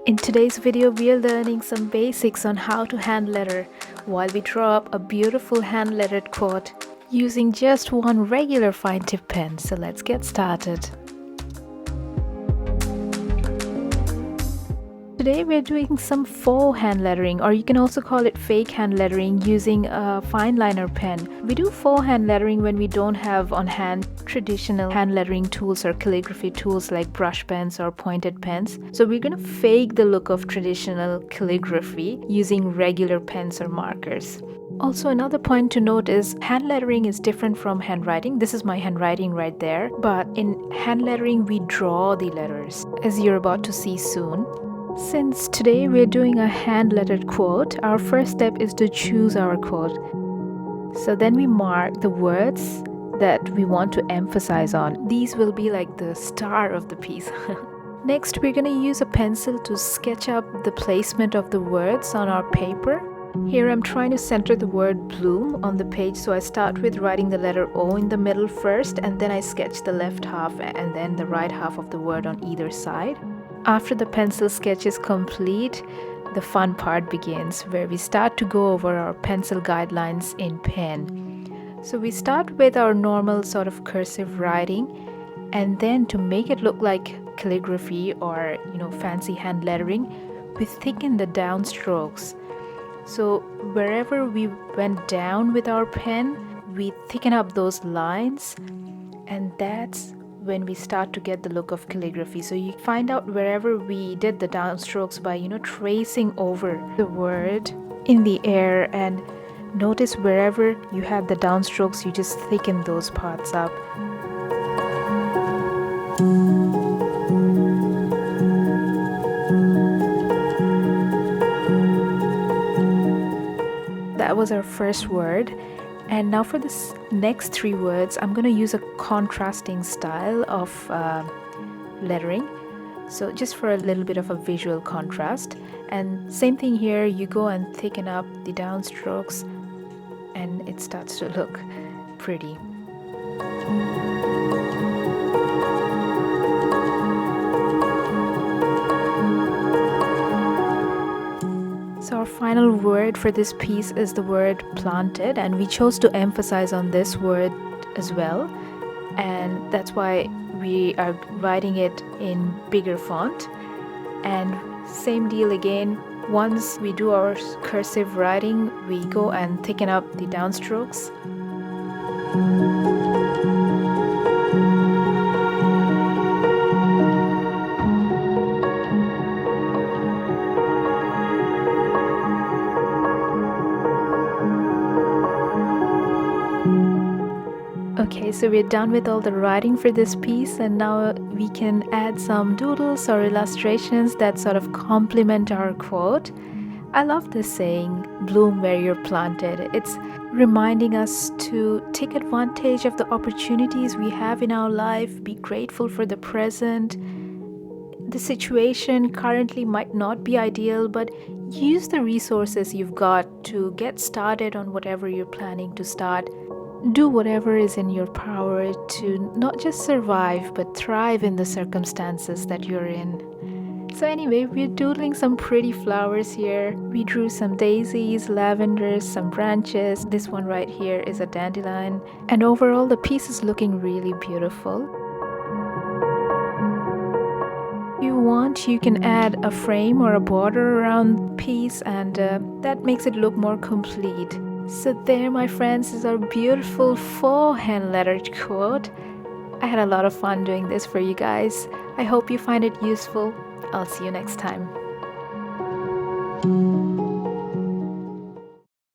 In today's video, we are learning some basics on how to hand letter while we draw up a beautiful hand lettered quote using just one regular fine tip pen. So let's get started. Today we're doing some faux hand lettering, or you can also call it fake hand lettering, using a fine liner pen. We do faux hand lettering when we don't have on hand traditional hand lettering tools or calligraphy tools like brush pens or pointed pens. So we're going to fake the look of traditional calligraphy using regular pens or markers. Also, another point to note is hand lettering is different from handwriting. This is my handwriting right there. But in hand lettering, we draw the letters, as you're about to see soon. Since today we're doing a hand-lettered quote, our first step is to choose our quote. So then we mark the words that we want to emphasize on. These will be like the star of the piece. Next, we're going to use a pencil to sketch up the placement of the words on our paper. Here I'm trying to center the word bloom on the page, so I start with writing the letter O in the middle first, and then I sketch the left half and then the right half of the word on either side. After the pencil sketch is complete, the fun part begins, where we start to go over our pencil guidelines in pen. So we start with our normal sort of cursive writing, and then to make it look like calligraphy or fancy hand lettering, we thicken the downstrokes. So wherever we went down with our pen, we thicken up those lines, and that's when we start to get the look of calligraphy. So you find out wherever we did the downstrokes by tracing over the word in the air, and notice wherever you have the downstrokes, you just thicken those parts up. That was our first word. And now for this next three words, I'm going to use a contrasting style of lettering. So just for a little bit of a visual contrast. And same thing here, you go and thicken up the downstrokes and it starts to look pretty. So our final word for this piece is the word planted, and we chose to emphasize on this word as well, and that's why we are writing it in bigger font. And same deal again, once we do our cursive writing, we go and thicken up the downstrokes. Okay, so we're done with all the writing for this piece, and now we can add some doodles or illustrations that sort of complement our quote. I love this saying, bloom where you're planted. It's reminding us to take advantage of the opportunities we have in our life, be grateful for the present. The situation currently might not be ideal, but use the resources you've got to get started on whatever you're planning to start. Do whatever is in your power to not just survive, but thrive in the circumstances that you're in. So anyway, we're doodling some pretty flowers here. We drew some daisies, lavenders, some branches. This one right here is a dandelion. And overall, the piece is looking really beautiful. If you want, you can add a frame or a border around the piece, and that makes it look more complete. So there, my friends, is our beautiful faux hand lettered quote. I had a lot of fun doing this for you guys. I hope you find it useful. I'll see you next time.